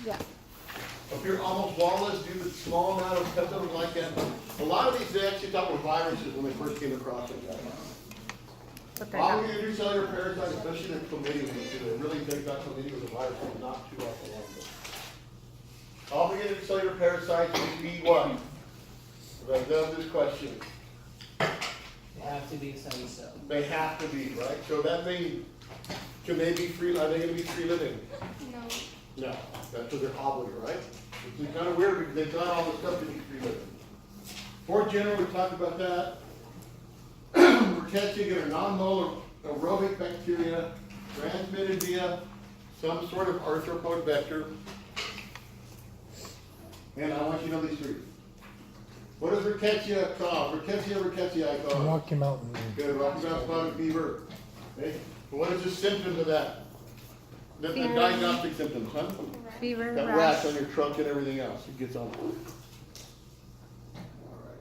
Yeah. If you're almost flawless, do the small amount of peptide like that. A lot of these they actually thought were viruses when they first came across them. But they're All not. we do cellular parasites, especially the chlamydia, they really think that chlamydia was a virus, but not too often long ago. All we do cellular parasites would be what? I love this question. They have to be sunny cell. They have to be, right? So that means, can they be free, are they gonna be free living? No. No, that's what they're obligated, right? It's kind of weird because they've done all this stuff to be free living. For general, we talked about that. We're catching a non-molar aerobic bacteria transmitted via some sort of arthropod vector. And I want you to know these three. What does rickettsia cause? Rickettsia cause? Rocky Mountain. Good, Rocky Mountain spotted fever. Okay. What is the symptoms of that? The diagnostic symptoms, huh? Fever, That rash on your trunk and everything else. It gets on. All right.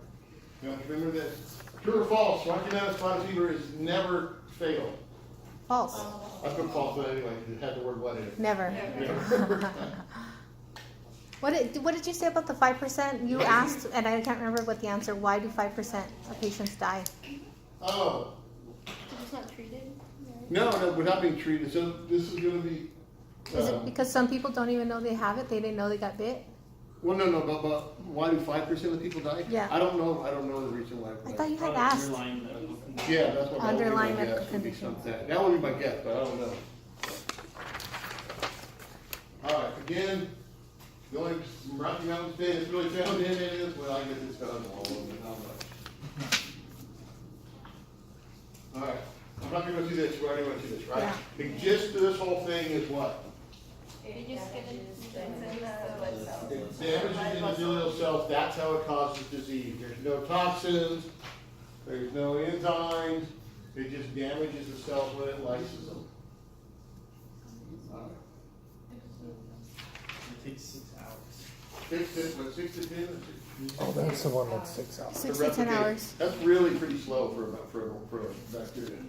Now remember this. True or false? Rocky Mountain spotted fever is never fatal. False. I put false, but anyway, it had the word what in it. Never. Never. What did you say about the 5%? You asked, and I can't remember what the answer. Why do 5% of patients die? Oh. It's not treated. No, without being treated. So this is going to be. Is it because some people don't even know they have it? They didn't know they got bit? Well, no, but why do 5% of people die? Yeah. I don't know the reason why. I thought you had asked. Underlying medical condition. Yeah, that's what Underlying that would be my medical guess, would be condition. something. That would be my guess, but I don't know. All right, again, the only Rocky Mountain State that's really found in it is, well, I guess it's found all over, but not much. All right, I'm not gonna go through this, we already went through this, right? Yeah. The gist of this whole thing is what? It just get in the It damages endothelial cells, that's how it causes disease. There's no toxins, there's no enzymes, it just damages the cells when it lyses them. All right. It takes 6 hours. 6 to 10? Oh, that's the one that's 6 hours. 6 to 10 hours. That's really pretty slow for a bacteria.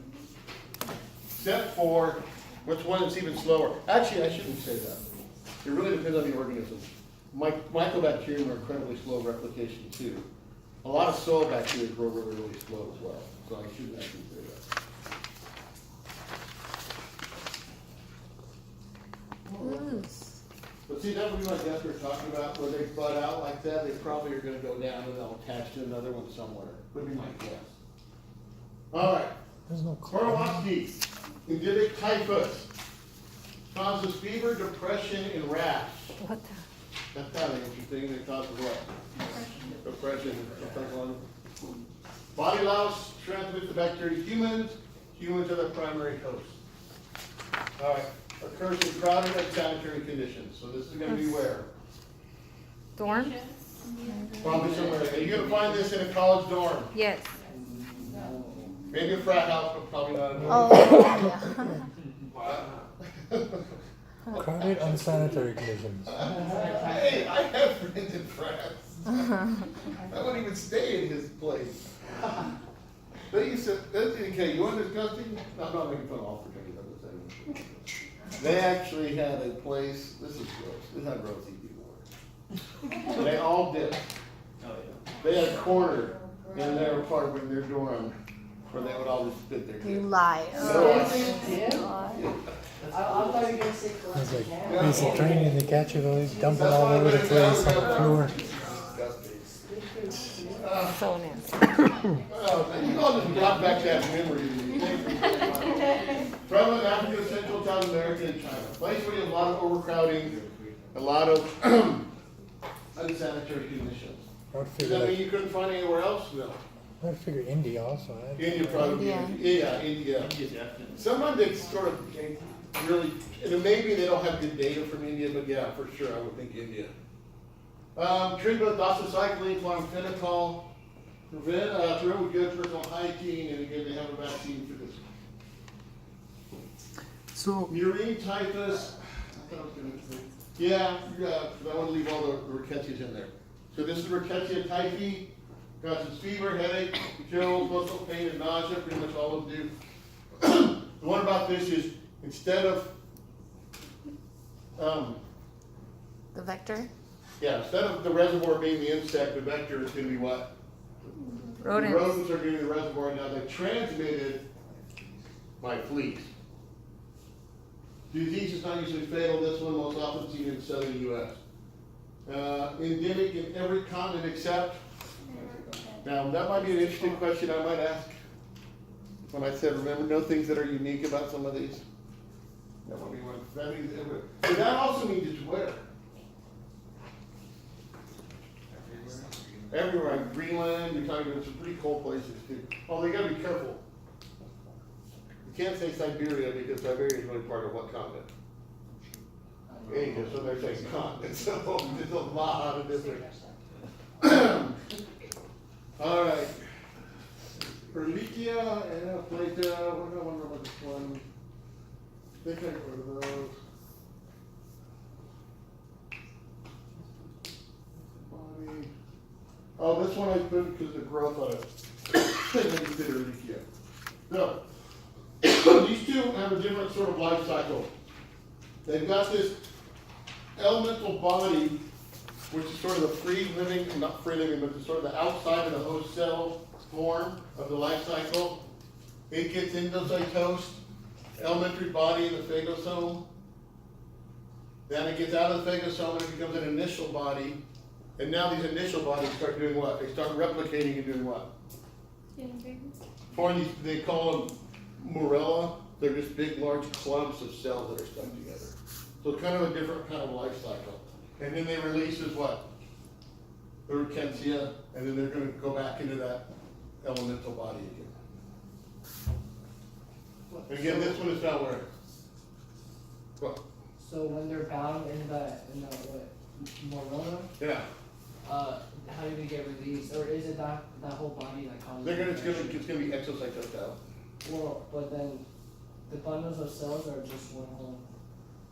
Except for, what's one that's even slower? Actually, I shouldn't say that. It really depends on the organism. Mycobacterium are incredibly slow replication too. A lot of soil bacteria grow really, really slow as well. So I shouldn't actually say that. Ooh. But see, that would be my guess we're talking about, where they bud out like that, they probably are gonna go down and they'll attach to another one somewhere. Would be my guess. All right. There's no Korowski, endemic typhus, causes fever, depression, and rash. What the? That's kind of interesting. It causes what? Depression. Body louse transmits the bacteria to humans. Humans are the primary host. All right. Occurs in crowded and sanitary conditions. So this is going to be where? Dorm? Probably somewhere. Are you going to find this in a college dorm? Yes. Maybe a frat house, but probably not a dorm. Oh, yeah. crowded, unsanitary conditions. Hey, I have friends in France. I wouldn't even stay in his place. They used to, okay, you want disgusting? No, I'm not making fun of all fraternities, I'm just saying. They actually had a place, this is gross, this is how gross these people were. They all did. Oh, yeah. They had a corner in their apartment, in their dorm, where they would all just sit there. You lie. No, I- I thought you were going to say It's like basic training, they catch you, they dump it all over the place on the floor. So nasty. Oh, you all just brought back that memory. Prevalent in Africa, Central, South America, and China. Place where you have a lot of overcrowding, a lot of unsanitary conditions. I would Does figure that mean like, you couldn't find anywhere else? No. I would figure India also. India probably. India. Yeah, India. India's definitely. Sometimes they sort of really, and maybe they don't have good data from India, but yeah, for sure, I would think India. Treatment with doxycycline, chlorphenicol, prevent good personal hygiene, and again, they have a vaccine for this. So, Murine typhus. I thought I was gonna. Yeah, I want to leave all the rickettsia in there. So this is rickettsia typhi. Causes fever, headache, chills, muscle pain, and nausea. Pretty much all of them do. The one about this is instead of vector? Yeah, instead of the reservoir being the insect, the vector is gonna be what? Rodents. The rodents are gonna be the reservoir, now they're transmitted by fleas. Disease is not usually fatal, this one most often seen in southern US. Endemic in every continent except, now that might be an interesting question I might ask. When I said, remember, know things that are unique about some of these. That might be one, that means, but that also means it's where? Everywhere, in Greenland, you're talking about some pretty cold places too. Oh, they gotta be careful. You can't say Siberia because Siberia is really part of what continent? Asia, so they're saying continent, so there's a lot of different. All right. Erlichia and Plata, what do I wonder about this one? I think I got rid of those. Body. Oh, this one I put because of the growth on it. I consider Erlichia. So, these two have a different sort of life cycle. They've got this elemental body, which is sort of the free living, not free living, but it's sort of the outside of the host cell form of the life cycle. It gets endocytosed, elementary body in the phagosome. Then it gets out of the phagosome and it becomes an initial body. And now these initial bodies start doing what? They start replicating and doing what? Getting bigger. Forming these, they call them morella. They're just big, large clumps of cells that are stuck together. So kind of a different kind of life cycle. And then they release as what? The rickettsia, and then they're going to go back into that elemental body again. And again, this one is found where? What? So when they're bound in the what, morona, Yeah. how do they get released? Or is it that whole body that causes They're gonna, infection? it's gonna be exocytosed out. Well, but then the bundles of cells are just one whole.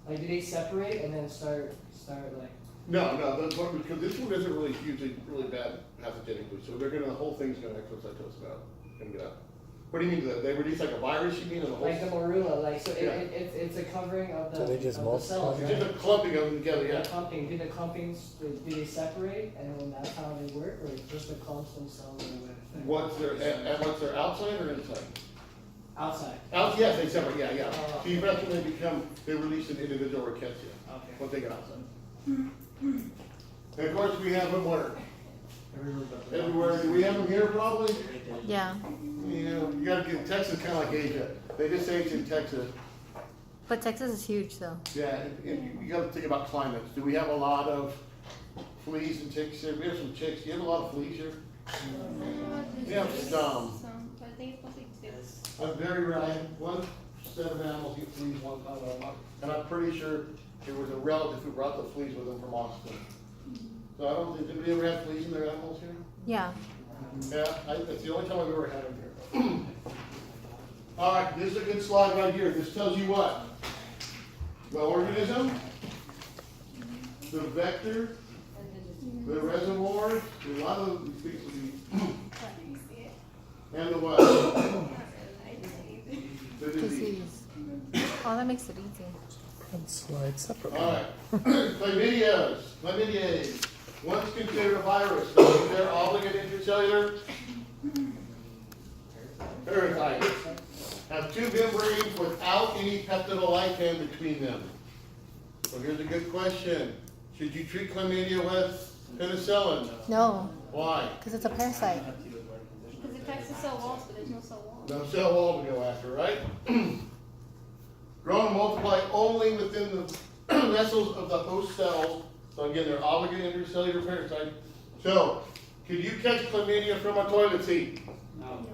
Like, do they separate and then start like? No, that's one, because this one isn't really hugely, really bad pathogenically, so they're gonna, the whole thing's gonna exocytose out and get out. What do you mean, they release like a virus, you mean, or the whole? Like the morula, like, so Yeah. it's a covering of the, So they just of the cells, multiply? right? Just a clumping of them together, The yeah. clumping, do the clumpings, do they separate and then that's how they work, or just the clumps themselves are what affect? What's their outside or inside? Outside. Yes, they separate, yeah. Oh. So eventually they release an individual rickettsia, Okay. once they get outside. And of course, we have them where? Everywhere. Do we have them here probably? Yeah. Yeah, you gotta get, Texas kinda like Asia. They just say it's in Texas. But Texas is huge though. Yeah, and you gotta think about climates. Do we have a lot of fleas and ticks here? We have some ticks. Do you have a lot of fleas here? Yeah, some. But I think it's mostly ticks. I'm very rare. I had one set of animals eat fleas one time, and I'm pretty sure it was a relative who brought the fleas with them from Austin. So I don't think, did we ever have fleas in their animals here? Yeah. Yeah, it's the only time I've ever had them here. All right, this is a good slide right here. This tells you what? The organism, the vector, the reservoir, a lot of these things will be, You see it? and the what? Not really. I just see it. The disease. Disease. Oh, that makes it easy. And slide separately. All right, chlamydias. Once considered a virus, because they're obligate intracellular parasites. Have two membranes without any peptidoglycan between them. So here's a good question. Should you treat chlamydia with penicillin? No, Why? because it's a parasite. Because it attacks the cell walls, but there's no cell walls. No cell wall to go after, right? Grow and multiply only within the vessels of the host cells. So again, they're obligate intracellular parasites. So, could you catch chlamydia from a toilet seat? No.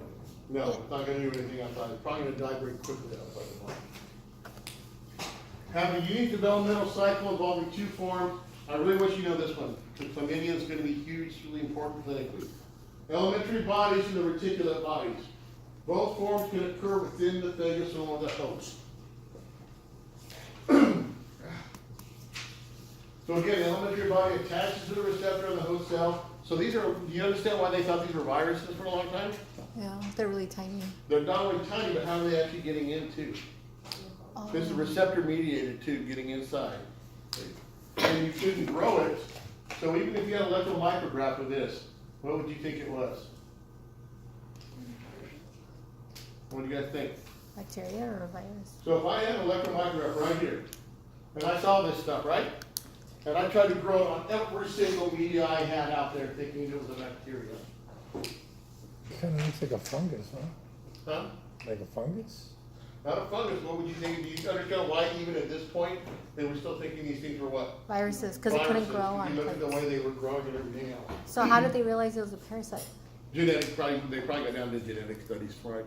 No, it's not gonna do anything outside. It's probably gonna die very quickly outside the body. Have a unique developmental cycle involving two forms. I really wish you know this one, because chlamydia is gonna be huge, really important clinically. Elementary bodies and the reticulate bodies. Both forms can occur within the phagosome of the host. So again, the elementary body attaches to the receptor on the host cell. So these are, do you understand why they thought these were viruses for a long time? Yeah, they're really tiny. They're not only tiny, but how are they actually getting into? This is receptor mediated too, getting inside. And and you couldn't grow it, so even if you had an electron micrograph of this, what would you think it was? What do you guys think? Bacteria or a virus? So if I had an electron micrograph right here, and I saw this stuff, right? And I tried to grow it on every single media I had out there thinking it was a bacteria. Kind of looks like a fungus, huh? Huh? Like a fungus? Not a fungus, what would you think? Do you understand why even at this point, they were still thinking these things were what? Viruses, because it couldn't grow Viruses. on You look at the plants. way they were growing and everything else. So how did they realize it was a parasite? Genetics, they probably got down to genetic studies, right?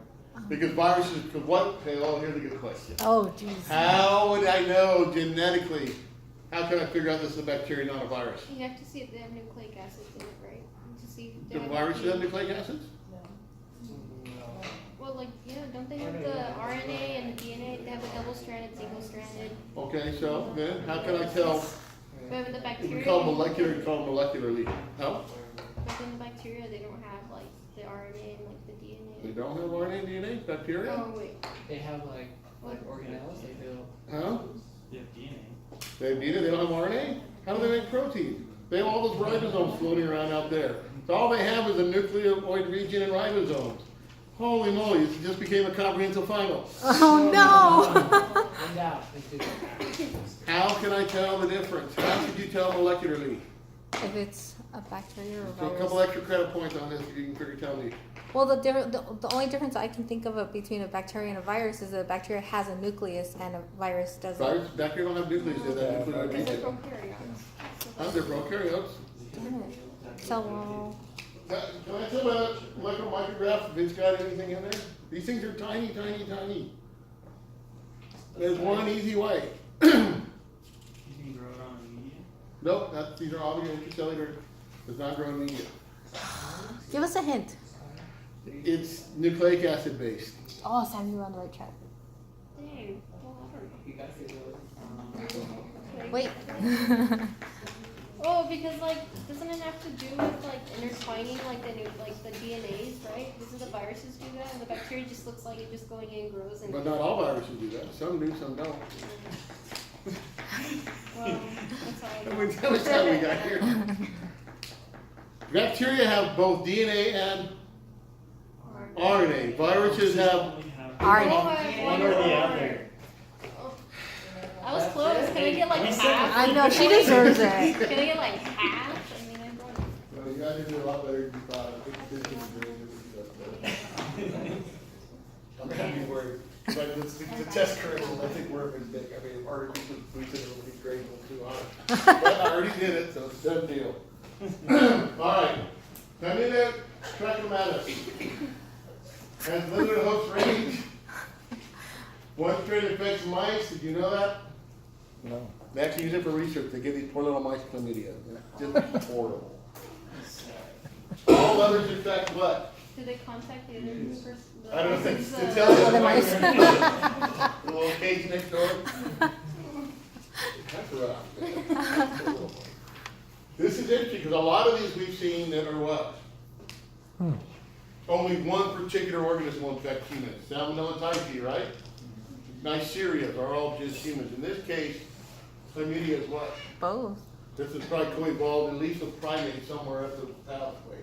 Because viruses, because what? Okay, oh, here's a good question. Oh, jeez. How would I know genetically? How can I figure out this is a bacteria, not a virus? You have to see if they have nucleic acids in it, right? To see if Do they have viruses have nucleic acids? Well, like, yeah, don't they have the RNA and the DNA? They have a double-stranded, single-stranded. Okay, so then how can I tell? But with the bacteria, We call molecularly. No? but in the bacteria, they don't have like the RNA and like the They DNA. don't have RNA and DNA, bacteria? Oh wait, They have like organelles, like they don't. Huh? You have DNA. They have DNA, they don't have RNA? How do they make protein? They have all those ribosomes floating around out there. So all they have is a nucleoid region and ribosomes. Holy moly, it just became a comprehensive final. Oh, no. And now, they do. How can I tell the difference? How could you tell molecularly? If it's a bacteria or a So a couple virus. extra credit points on this, if you can tell me. Well, the only difference I can think of between a bacteria and a virus is that a bacteria has a nucleus and a virus doesn't. Virus, bacteria don't have nucleus, they have nucleoid because they're region. prokaryotes. They're prokaryotes. Darn it. Cell wall. Can I tell about electron micrograph if it's got anything in there? These things are tiny, tiny, tiny. There's one easy way. You can grow it on a media. Nope, these are all intracellular, does not grow in media. Give us a hint. It's nucleic acid based. Oh, Sam, you're on the right track. Dang. Well, I don't know. You guys can do it. Wait. Oh, because like, doesn't it have to do with like intertwining like the DNAs, right? Doesn't the viruses do that? And the bacteria just looks like it just going in, grows and. But not all viruses do that. Some do, some don't. Well, that's all I How know. much time we got here? Bacteria have both DNA and RNA. Viruses have Only have RNA. Oh, I have one or the other. Oh. I was close. Can I get like We said half? I know, she deserves it. Can I get like half? I mean, I brought. well, you guys did a lot better than you thought. I think this is very good. I'm gonna be worried. But the test curriculum, I think we're a mistake. I mean, our we said it would be great, we'll do on. But I already did it, so it's a done deal. All right. Candida trachomatis has limited host range. One strain infects mice. Did you know that? No. They actually use it for research. They give these poor little mice chlamydia. It's just horrible. All others infect what? Do they contact the other person? I don't think person's, to tell you Other mice. the little cage next door. That's rough. This is interesting because a lot of these we've seen that are what? Only one particular organism will infect humans. Salmonella typhi, right? Neisseria are all just humans. In this case, chlamydia is what? Both. This is probably co-evolved at least with primates somewhere up the pathway.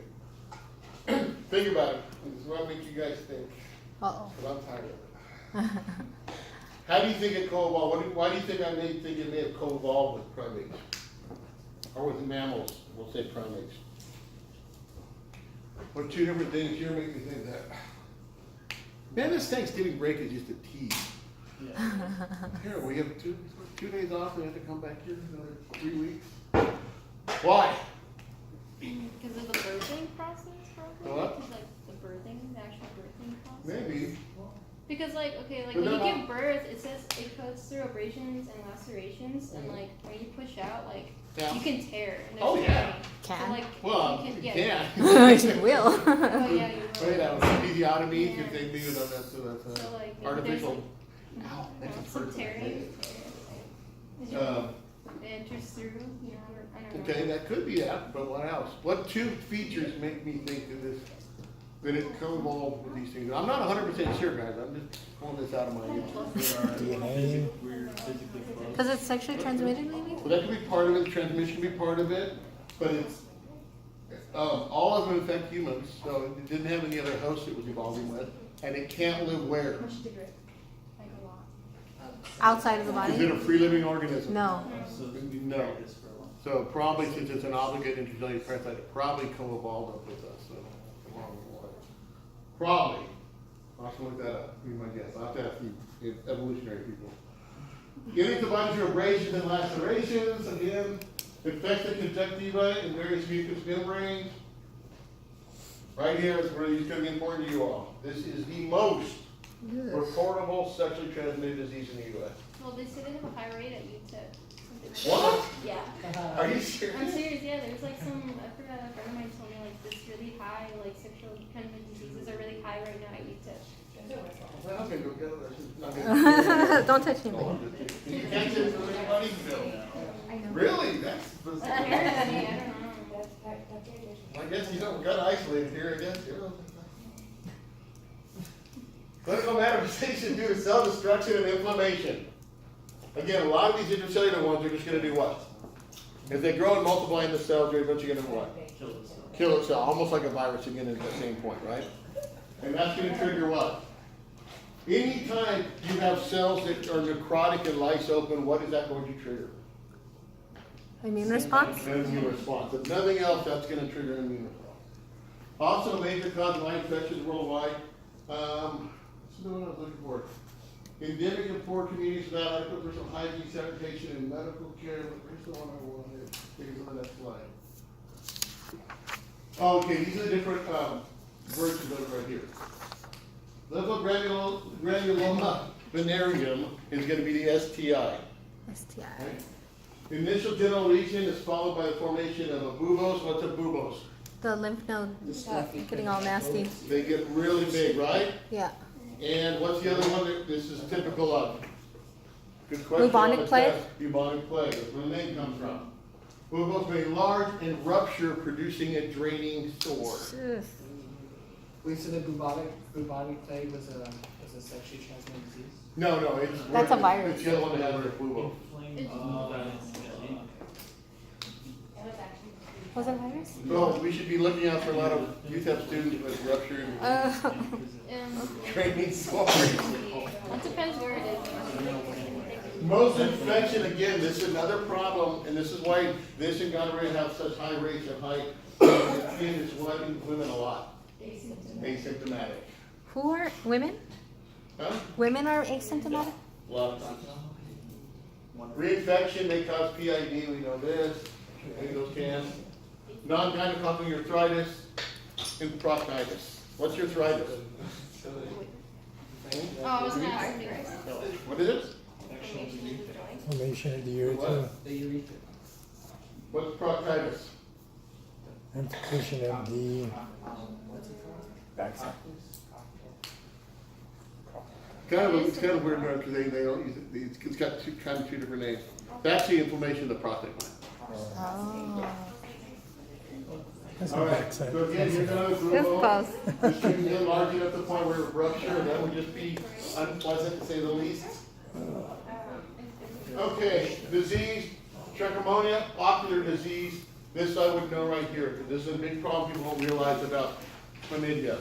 Think about it. This is what I make you guys think. Uh-oh. Because I'm tired of it. How do you think it co-evolved? Why do you think I may think it may have co-evolved with primates? Or with mammals? We'll say primates. What two different things here make me think that? Man, this Thanksgiving break is just a tease. Yeah. Here, we have two days off, we have to come back here another 3 weeks. Why? Because of the birthing process, probably. What? Because like the birthing, the actual birthing process. Maybe. Because like, okay, like But when you then give birth, it says it goes through abrasions and lacerations, and like when you push out, like Yeah. you can tear. And Oh, there's yeah. pain. Can. So, like, Well, you you can, yeah. can. You will. Oh yeah, you will. Wait, that was episiotomy, Yeah. because they do that, that's So like if artificial. there's, Ow, like, that's some hurt. tearing, it enters through. You know, I don't know. Okay, that could be that, but what else? What two features make me think that this then it co-evolved with these things. I'm not 100% sure, guys. I'm just pulling this out of my ears. DNA. We're physically close. Because it's sexually transmitted, maybe? Well, that could be part of it. The transmission could be part of it, but it's all of them infect humans. So it didn't have any other hosts it was evolving with, and it can't live where? Outside of the Is it body? a free living organism? No. So we No. tried this for a while. So probably since it's an obligated intracellular parasite, it probably co-evolved up with us. So along the way. Probably. I'll have to look that up. Be my guess. I'll have to ask the evolutionary people. Getting divided through abrasions and lacerations. Again, infects the conjunctiva and various mucous membranes. Right here is where it's going to be important to you all. This is the most reportable sexually transmitted disease in the U.S. Well, they say they have a high rate at UTEP. What? Yeah. Are you I'm serious? serious, yeah, there's like some, I forgot, a friend of mine told me like this really high, like sexual transmitted diseases are really high right now at UTEP. Well, I'm gonna go get it. This is not gonna- Don't touch him. You can't say it's really funny, Bill. I know. Really? That's But apparently, I don't know. I guess you don't got isolated here, I guess. Clinical manifestation due to cell destruction and inflammation. Again, a lot of these intracellular ones are just gonna do what? As they grow and multiply in the cells, they're eventually gonna what? Kill the cell. Kill itself, almost like a virus again at the same point, right? And that's gonna trigger what? Anytime you have cells that are necrotic and lyse open, what is that going to trigger? Immune response? An immune response. If nothing else, that's gonna trigger an immune response. Also, a major cause of line infections worldwide. What's the one I was looking for? Endemic in poor communities without adequate personal hygiene, sanitation, and medical care. Where's the one I wanted? Take a look at that slide. Okay, these are the different versions of it right here. Lymphogranuloma venereum is going to be the STI. STI. Okay? Initial genital lesion is followed by the formation of a buboes. What's a buboes? The lymph node getting all nasty. They get really big, right? Yeah. And what's the other one that this is typical of? Good question. Bubonic on the plague? test. Bubonic plague. That's where the name comes from. Buboes may enlarge and rupture, producing a draining sore. Ugh. Wait, so the bubonic plague was a sexually transmitted disease? No, it's. That's a virus. It's the other one that has the bubo. Was it a virus? So we should be looking out for a lot of UTEP students with rupture and draining sores. It depends where it is. Most infection, again, this is another problem, and this is why this and gonorrhea have such high rates of height. Again, it's what in women a lot. Asymptomatic. Who are women? Huh? Women are asymptomatic? A lot of times. Reinfection may cause PID, we know this. Maybe those can. Non-gynecological arthritis and proctitis. What's your arthritis? Oh, I was gonna ask something. What is it? Inflammation of the urethra. The urethra. What's proctitis? Inflammation of the backside. It's kind of weird because they don't use it. It's got two different names. That's the inflammation of the prostate gland. Oh. That's All the right, backside. so again, you're gonna This grow close. this can get large enough to the point where it rupture, and that would just be unpleasant to say the least. Okay, disease, trichomonia, ocular disease. This I would know right here, because this is a big problem people don't realize about chlamydia.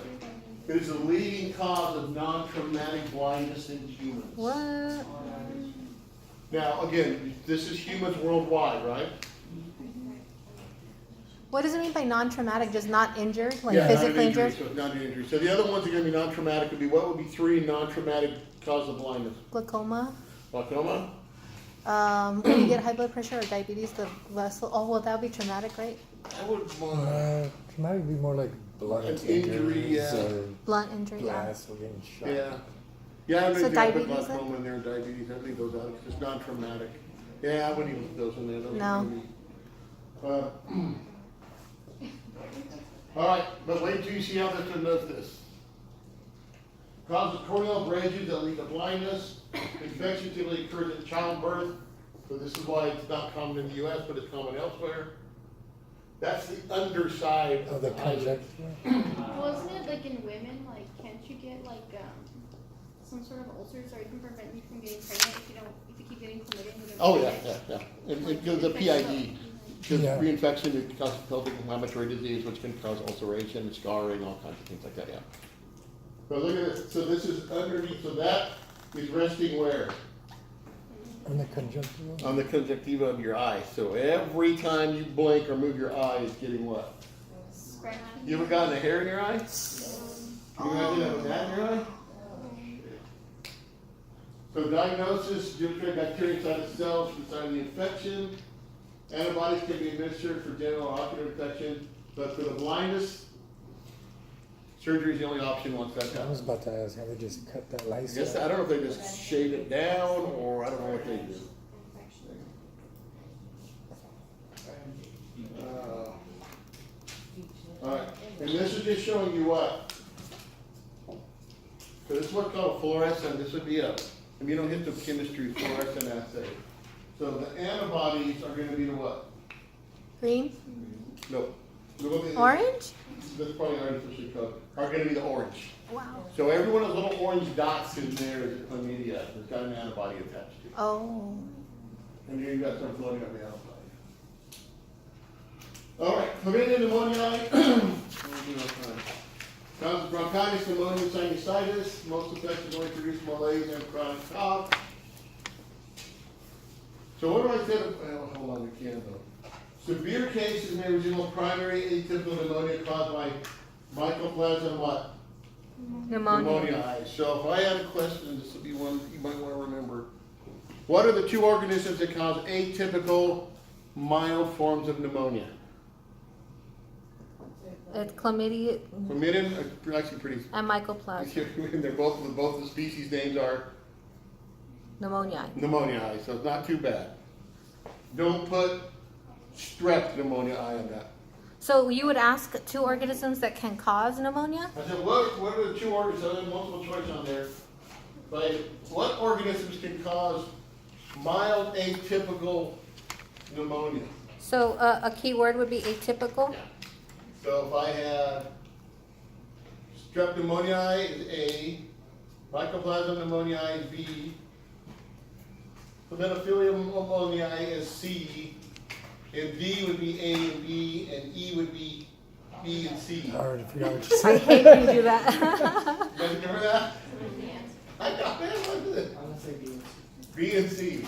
It is the leading cause of non-traumatic blindness in humans. What? Now, again, this is humans worldwide, right? What does it mean by non-traumatic? Just not injured? Like Yeah, physically non-injury, injured? So it's not an injury. So the other ones are gonna be non-traumatic would be, what would be 3 non-traumatic causes of blindness? Glaucoma? Glaucoma? When you get high blood pressure or diabetes, the vessel. Oh, well, that would be traumatic, right? I would, Traumatic would be more like blunt An injury, injuries yeah. or Blunt injury, yeah. glass or getting shot. yeah. Yeah, I So mean, diabetes put then? glaucoma in there, diabetes, I think those out, it's just non-traumatic. Yeah, I wouldn't even put those in there. Those No. would be- All right, but wait till you see how this one does this. Causes corneal abrasions that lead to blindness. Infection typically occurs at childbirth, so this is why it's not common in the U.S., but it's common elsewhere. That's the underside Of of the the eyelid. conjunctiva. Wasn't it like in women, like, can't you get like, some sort of ulcers or it can prevent you from getting pregnant if you keep getting chlamydia and you get Oh, yeah, pregnant? yeah. And it gives a PID. Because Yeah. reinfection, it causes pelvic inflammatory disease, which can cause ulceration, scarring, all kinds of things like that, yeah. But look at this, so this is underneath, so that is resting where? On the conjunctiva. On the conjunctiva of your eye. So every time you blink or move your eye, it's getting what? Scratching. You ever gotten a hair in your eye? Can you imagine that with that in your eye? So diagnosis, demonstrate bacteria inside the cells inside the infection. Antibodies can be administered for general ocular infection, but for the blindness, surgery is the only option once that's I was happened. about to ask, how they just cut that lice Yes, I out? don't know if they just shade it down or I don't know what they do. Alright, and this is just showing you what? So this is what's called fluorescent, this would be a immunohistochemistry fluorescent assay. So the antibodies are gonna be the what? Green? No. Look at- Orange? That's probably artificially colored, are gonna be the orange. Wow. So every one of those little orange dots in there is a chlamydia, it's got an antibody attached to it. Oh. And here you got some floating on the outside. All right, chlamydia pneumoniae. Causes bronchitis, pneumonia, sinusitis. Most infections only produce malaise and chronic cough. So what do I say? Well, hold on, we can though. Severe cases may result primary atypical pneumonia caused by mycoplasma what? Pneumoniae. So if I had a question, this would be one you might want to remember. What are the two organisms that cause atypical mild forms of pneumonia? It's chlamydia Chlamydia are actually pretty. and mycoplasma. They're both the species names are Pneumonia. pneumonia, so it's not too bad. Don't put strep pneumonia on that. So you would ask two organisms that can cause pneumonia? I said, what are the two organisms? I had multiple choice on there. Like, what organisms can cause mild atypical pneumonia? So a key word would be atypical? So if I had strep pneumoniae is A, mycoplasma pneumoniae is B, Pneumophilia pneumoniae is C, and D would be A and B, and E would be B and C. I already forgot what you I said. hate when you do that. You guys remember that? I got that, look at it. I'm gonna say B. B and C.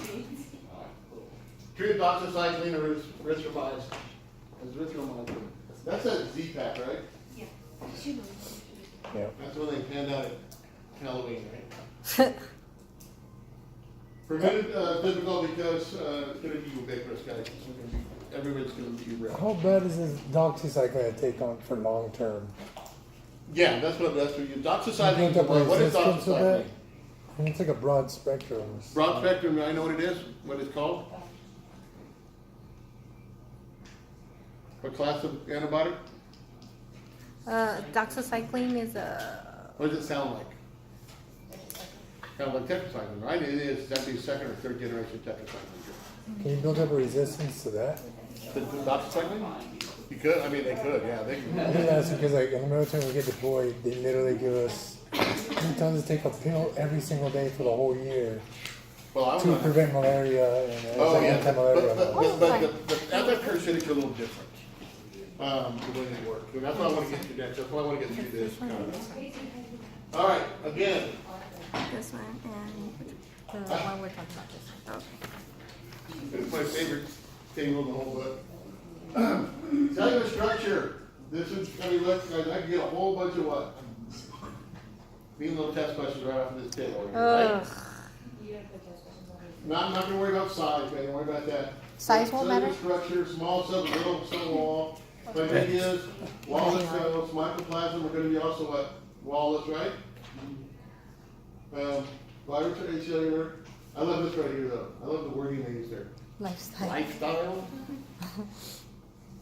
Treated doxycycline or erythromycin. Erythromycin. That's that Z-Pack, right? Yeah. That's when they hand out at Halloween, right? Prevented difficult because it's going to be ubiquitous, guys. Everyone's going to be real. How bad is this doxycycline take on for long term? Yeah, that's what you. Doxycycline. You built up What is resistance to that? doxycycline? I mean, it's like a broad spectrum. Broad spectrum. I know what it is. What it's called. What class of antibody? Doxycycline is a. What does it sound like? Kind of like tetracycline, right? It is actually second or third generation tetracycline. Can you build up a resistance to that? The doxycycline? You could. I mean, they could. Yeah, they I could. think that's because like in the military we get deployed, they literally give us 3 tons to take a pill every single day for the whole year Well, I to was. prevent malaria and it's Oh, like yeah, anti-malaria. but the antiparasitics are a little different, the way they work. And that's why I want to get to next, that's why I want to get through this. All right, again, This one and the one we're talking about this one. Okay. it's my favorite table in the whole book. Cellular structure, this is gonna be, look, guys, I can get a whole bunch of what? These little test questions right off of this table, right? Ugh. Not gonna worry about size, man, don't worry about that. Size won't Cellular matter? structure, small cells, little cell wall, chlamydia, wall-less cells, mycoplasma, we're gonna be also what? Wall-less, right? Virus or acellular. I love this right here though. I love the wording they use there. Lifestyle. Lifestyle?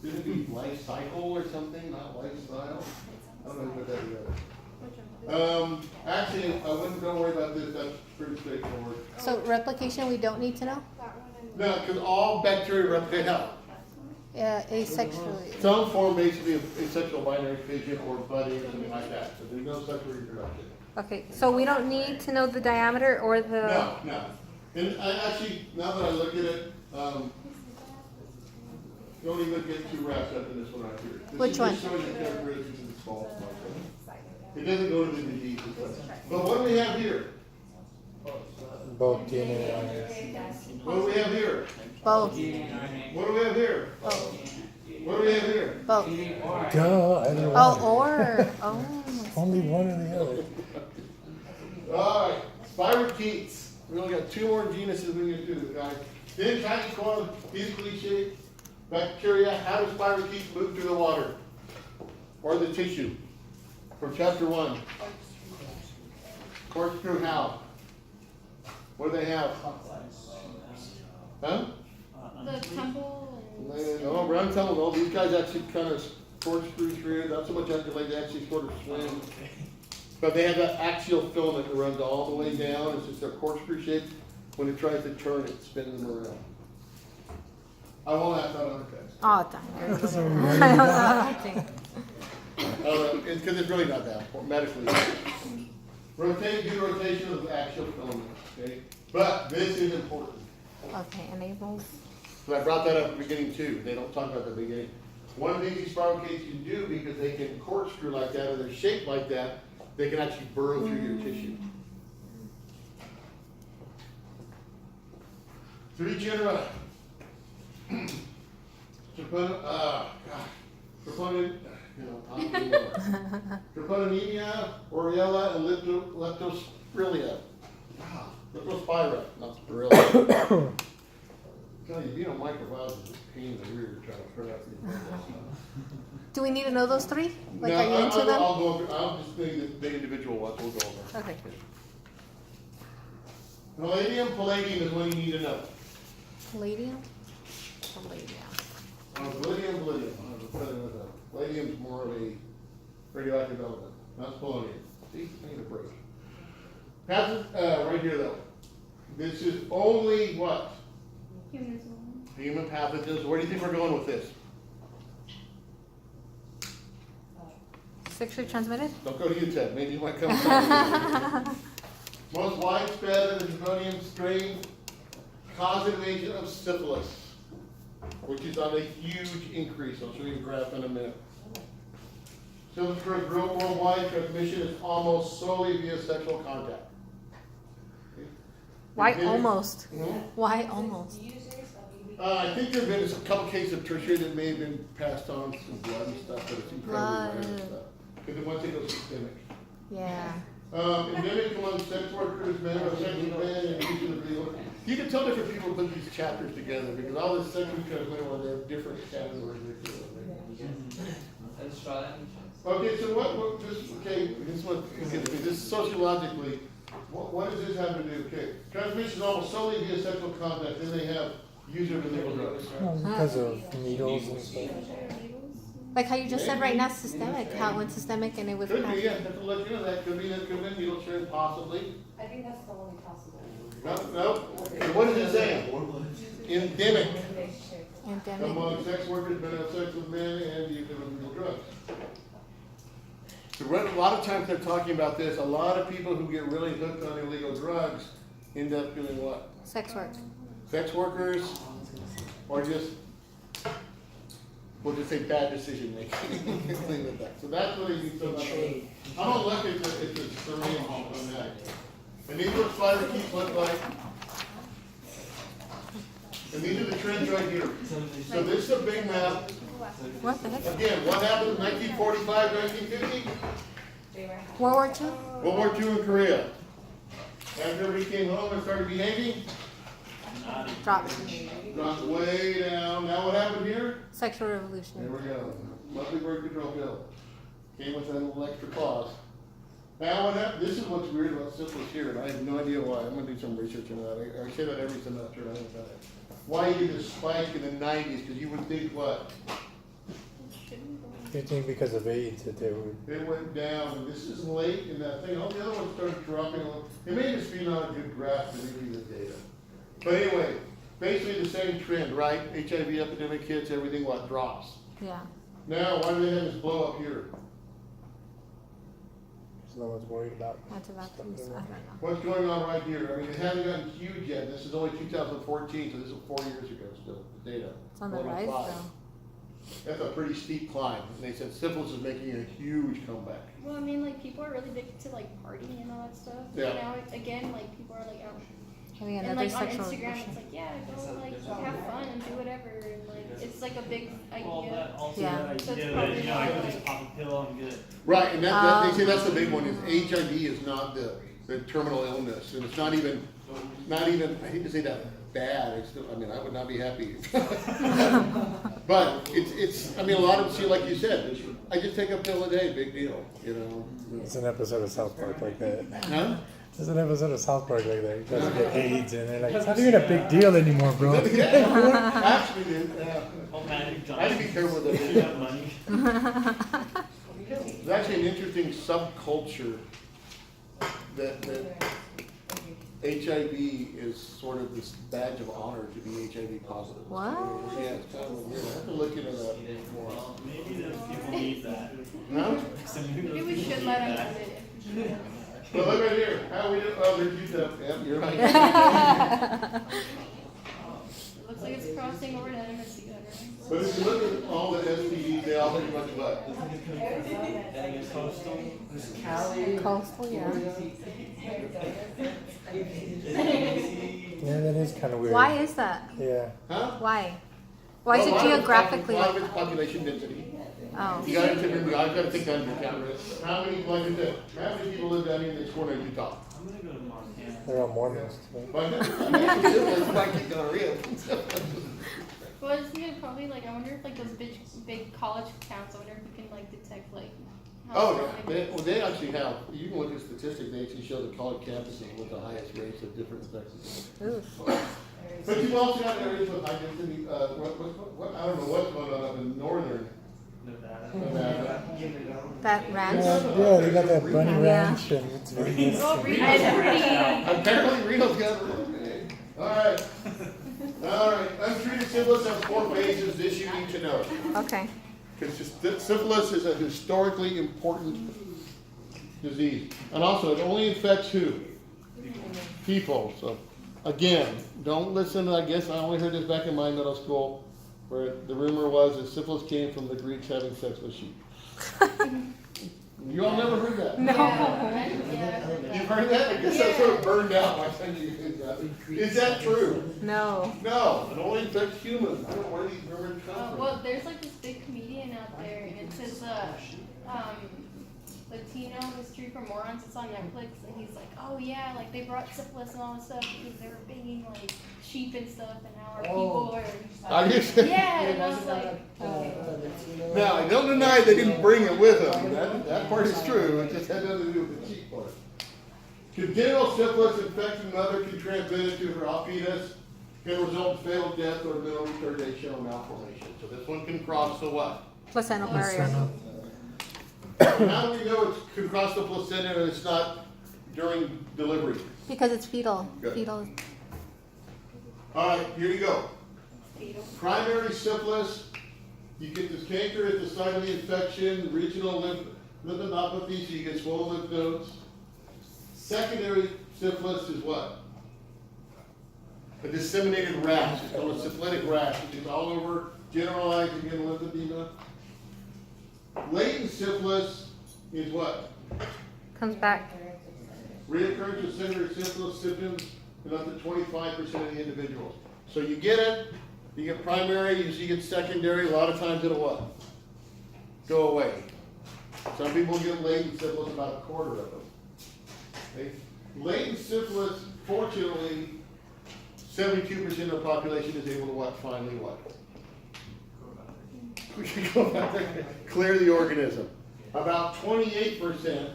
Should it be life cycle or something, not lifestyle? I don't know what that is. Actually, I wouldn't, don't worry about this, that's pretty straightforward. So replication we don't need to know? No, because all bacteria replicate how? Asexually. Some form basically of asexual binary fission or budding or something like that. So there's no sexual reproduction. Okay, so we don't need to know the diameter or the. No. And I actually, now that I look at it, don't even get too wrapped up in this one right here. Which one? This is just showing the characteristics of the small small. It doesn't go into the disease and stuff. But what do we have here? Both DNA and RNA. What do we have here? Both. What do we have here? What do we have here? Both. Duh, either one. Oh, or. Oh. Only one or the other. Alright, spirochetes. We only got 2 more genuses we need to do, guys. Thin, tiny, coiled, physically shaped bacteria. How do spirochetes move through the water? Or the tissue? From chapter 1. Corkscrew how? What do they have? Huh? The tumble and. No, brown tumble, no, these guys actually kind of corkscrew through, not so much undulate, they actually sort of swim. But they have that axial filament that runs all the way down, it's just a corkscrew shape. When it tries to turn, it spins them around. I won't ask that other test. Oh, damn. I don't know. It's because it's really not that important, medically. Rotate, do rotation of the axial filament, okay? But this is important. Okay, enables. So I brought that up at the beginning too. They don't talk about that at the beginning. One of the things these spirochetes can do, because they can corkscrew like that or they're shaped like that, they can actually burrow through your tissue. 3 genera. Treponemia, Oriella, and Leptospirea. Leptospira, not Spirilla. Tell you, being on microbiology is a pain in the rear trying to pronounce these names. Do we need to know those 3? Like, No, are you into them? I'll go over, I'll just think the individual ones, we'll go over. Okay. Palladium is one you need to know. Palladium? Palladium. Palladium. Palladium's more of a radioactive element, not polonium. See, I need a break. Right here though. This is only what? Human pathogens. Where do you think we're going with this? Sexually transmitted? Don't go to you, Ted. Maybe you might come. From most widespread of the Treponeum strain, causative agent of syphilis, which is on a huge increase. I'll show you a graph in a minute. Syphilis occurs worldwide. Transmission is almost solely via sexual contact. Why Endemic- almost? Hmm? Why almost? I think there have been a couple cases of tertiary that may have been passed on through blood and stuff, but it's incredibly rare and Blood. stuff. Because once it goes systemic. Yeah. Endemic among sex workers, men or sexual men, and use of legal. You can tell different people put these chapters together because all this sexually transmitted ones, they have different categories. Let's try that. Okay, so this is what, this is sociologically, what does this have to do? Okay, transmission is almost solely via sexual contact, then they have user of illegal drugs. Because of needles and stuff. Like how you just said right now, systemic. How it went systemic and it was. Could be, yeah, have to look into that, could be needle sharing possibly. I think that's the only possible. No, what is it saying? Endemic Endemic. among sex workers, men have sex with men, and user of illegal drugs. So a lot of times they're talking about this, a lot of people who get really hooked on illegal drugs end up doing what? Sex work. Sex workers, or just, we'll just say bad decision making, things like that. So that's what you so much. I'm gonna look at the syringe on that. And these are what spirochetes look like. And these are the trends right here. So this is a big map. What the heck? Again, what happened in 1945, 1950? World War II? World War II in Korea. After everybody came home and started behaving, Dropped. dropped way down. Now what happened here? Sexual There revolution. we go. Monthly birth control pill. Came with a little extra clause. Now what happened? This is what's weird about syphilis here, and I have no idea why. I'm gonna do some research into that. I say that every semester, and I haven't done it. Why you get this spike in the 90s? Because you would think what? You think because of AIDS that they would. It went down, and this is late in that thing. All the other ones started dropping. It may just be not a good graph to give you the data. But anyway, basically the same trend, right? HIV epidemic hits, everything what drops. Yeah. Now, why do they have this blow up here? No one's worried about. Anti-vaxxers, I don't know. What's going on right here? I mean, it hasn't gotten huge yet. This is only 2014, so this is 4 years ago still, the data. It's on the Going rise five. though. That's a pretty steep climb. And they said syphilis is making a huge comeback. Well, I mean, like people are really big to like partying and all that stuff. Yeah. You know, again, like people are like out. Having And another like on sexual Instagram, abortion. it's like, yeah, go like have fun and do whatever. And like it's like a big Well, idea. that also Yeah. that So it's idea probably that, you know, I not can like- just pop a pill, I'm good. Right, and they say that's the big one, is HIV is not the terminal illness, and it's not even, I hate to say that bad, it's still, I mean, I would not be happy. But it's, I mean, a lot of them see, like you said, I just take a pill a day, big deal, you know? It's an episode of South Park like that. Huh? There's an episode of South Park like that. You guys get AIDS and they're like, it's not even a big deal anymore, bro. Yeah, actually, dude, yeah. Oh, Magic I had to be careful with You that. have money. It's actually an interesting subculture that HIV is sort of this badge of honor to be HIV positive. What? Yeah, it's kind of weird. I have to look into that more. Well, maybe those people need that. Huh? So maybe Maybe those we people should need let them that. use it. Well, look right here. How we do? Oh, there's you. Yep, you're right. It looks like it's crossing over to MSC Gunner. But if you look at all the STDs, they all pretty much what? Coastal. There's Cali. Coastal, yeah. Yeah, that is kind of weird. Why is that? Huh? Yeah. Why? Why is Well, a it lot of it's geographically A lot like of it's population density. Oh. You gotta remember, I've gotta think under account. How many, like I said, how many people live down here in this corner of Utah? I'm gonna go to Montana. They're all Mormons. Too. But it's like gonorrhea. Well, it's even probably like I wonder if like those big college towns. I wonder if you can like detect like. how Oh, strong yeah. They actually have, you can look at statistics, they actually show the college campuses with the highest rates of different infections. Oof. But you've also got areas with high density, what, I don't know what's going on up in northern Nevada. Nevada. That ranch. Yeah, they got that bunny Yeah. ranch and it's Vegas. Oh, Reno's Apparently Reno's got it. Alright. Alright, untreated syphilis has 4 phases, this you need to know. Okay. Because syphilis is a historically important disease. And also, it only infects who? People. So, again, don't listen. I guess I only heard this back in my middle school, where the rumor was that syphilis came from the Greeks having sex with sheep. You all never heard that? No. Yeah. You've heard that? I guess that's sort of burned out by the time you did that. Is that true? No. No, it only affects humans. I don't know where these rumors come from. Well, there's like this big comedian out there, and it says Latino History for Morons. It's on Netflix, and he's like, oh yeah, like they brought syphilis and all this stuff because they were banging like sheep and stuff, and now our people are. Are you? Yeah, and I was like, Now, I don't deny they didn't bring it with them. That part is true. It just had nothing to do with the cheap part. Congenital syphilis infecting another can transmit it to her fetus, can result in fatal death or mental retardation or malformation. So this one can cross the what? Placental barrier. How do we know it can cross the placenta and it's not during delivery? Because it's fetal. Good. Fetal. All right, here you go. Primary syphilis, you get this canker at the site of the infection, regional lymphadenopathy, so you get swollen lymph nodes. Secondary syphilis is what? A disseminated rash. It's called a syphilitic rash. It's all over, generalized again lymphedema. Latent syphilis is what? Comes back. Reoccurrence of secondary syphilis symptoms in up to 25% of the individuals. So you get it, you get primary, you usually get secondary, a lot of times it'll what? Go away. Some people get latent syphilis, about a quarter of them. Okay? Latent syphilis, fortunately, 72% of the population is able to what? Finally what? We can go back there, clear the organism. About 28%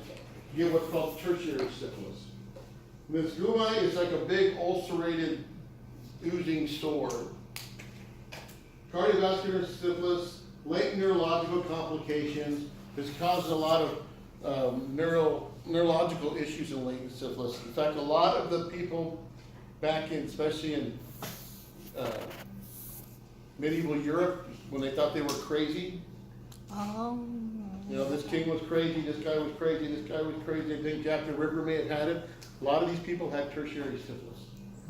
get what's called tertiary syphilis. This gumi is like a big ulcerated, oozing sore. Cardiovascular syphilis, latent neurological complications. This causes a lot of neurological issues in latent syphilis. In fact, a lot of the people back in, especially in medieval Europe, when they thought they were crazy. Oh. You know, this king was crazy, this guy was crazy, this guy was crazy, they think Jack the Ripper may have had it. A lot of these people had tertiary syphilis.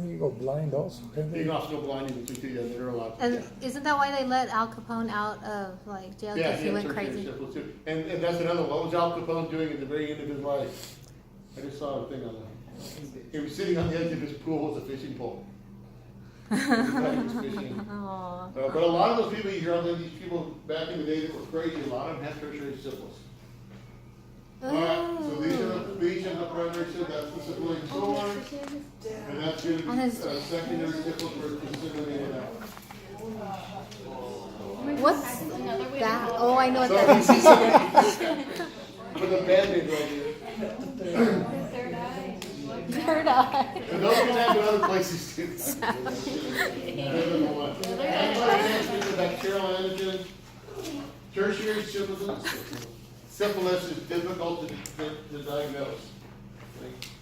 You go blind also, can You they? can also go blind even too, yeah, they're allowed to. And isn't that why they let Al Capone out of like jail Yeah, because he had went tertiary crazy? syphilis too. And that's another one. What was Al Capone doing at the very end of his life? I just saw a thing on that. He was sitting on the edge of his pool with a fishing pole. Everybody was fishing. Aw. But a lot of those people you hear, all these people back in the day that were crazy, a lot of them had tertiary syphilis. Alright, so these are the beach and the primary syphilis, that's the syphilitic sore. And that's going to On be his- secondary syphilis where it's disseminated out. What's Another way to that? call Oh, I know what So that this is. is with a band-aid right here. Third eye. Third eye. And those can happen other places too. Antibody the bacterial antigen, tertiary syphilis is difficult to diagnose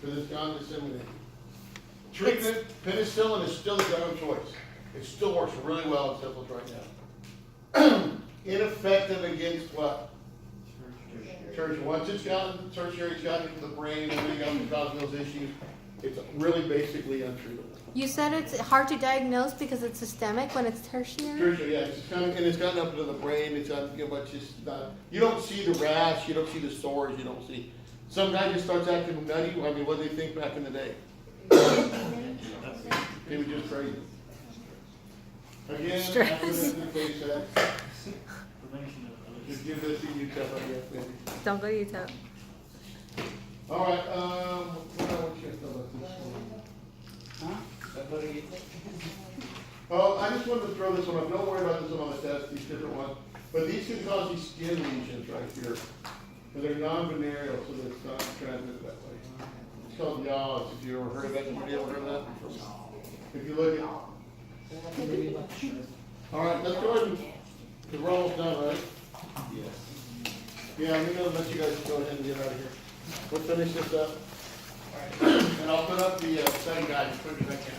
because it's gone disseminated. Treatment, penicillin is still the drug of choice. It still works really well in syphilis right now. Ineffective against what? Tertiary. Once it's gotten tertiary, it's gotten into the brain, and then it got to causing those issues. It's really basically untreatable. You said it's hard to diagnose because it's systemic when it's tertiary? Tertiary, yeah, it's kind of, and it's gotten up into the brain, it's you know, but just not, you don't see the rash, you don't see the sores, you don't see. Some guy just starts acting nutty, I mean, what did they think back in the day? They were just crazy. Again, Stress. after this, the case that, Prevention of other. just give this to you, Jeff, I guess, maybe. Don't go to YouTube. All right, what I want you to know about this one? Oh, I just wanted to throw this one up. Don't worry about this one on the test, these different ones. But these can cause these skin lesions right here. And they're non-venereal, so that it's not transmitted that way. It's called yaws, if you ever heard of that. Anybody ever heard of that? If you look at, all right, let's go ahead and, because we're almost done, right? Yes. Yeah, I'm gonna let you guys go ahead and get out of here. We'll finish this up. And I'll put up the study guide as quick as I can.